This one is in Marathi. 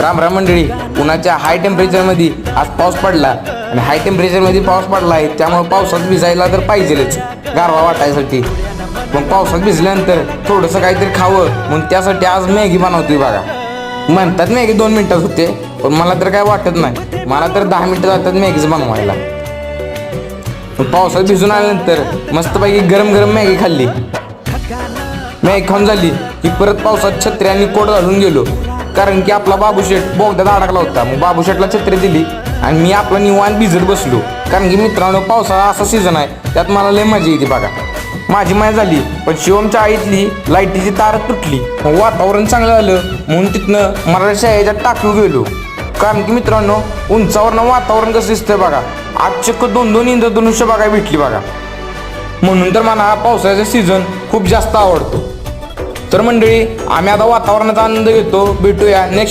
राम राम मंडळी. उन्हाच्या हाय टेम्परेचरमध्ये आज पाऊस पडला आणि हाय टेम्परेचरमध्ये पाऊस पडला आहे, त्यामुळे पावसात भिजायला तर पाहिजेलच गारवा वाटायसाठी. मग पावसात भिजल्यानंतर थोडंसं काहीतरी खावं म्हणून त्यासाठी आज मॅगी बनवतोय बघा. म्हणतात मॅगी 2 मिनिटात होते, पण मला तर काय वाटत नाही, मला तर 10 मिनिटं जातात मॅगीच बनवायला. पावसात भिजून आल्यानंतर मस्तपैकी गरम गरम मॅगी खाल्ली. मॅगी खाऊन झाली की परत पावसात छत्री आणि कोट घालून गेलो, कारण की आपला बाबूशेठ बोगद्यात अडकला होता. मग बाबूशेठला छत्री दिली आणि मी आपला निवांत भिजत बसलो, कारण की मित्रांनो पावसाळा असा सीझन आहे, त्यात मला लय मजा येते बघा. माझी माय झाली, पण शिवमच्या आईतली लाईटीची तार तुटली. मग वातावरण चांगलं झालं म्हणून तिथनं मराठी शाळेच्या टाकीव गेलो, कारण की मित्रांनो उंचावरनं वातावरण कसं दिसतंय बघा. आज चक्क 2-2 इंद्रधनुष्य बघायला भेटली बघा. म्हणून तर मला हा पावसाळ्याचा सीझन खूप जास्त आवडतो. तर मंडळी, आम्ही आता वातावरणाचा आनंद घेतो. भेटूया नेक्स्ट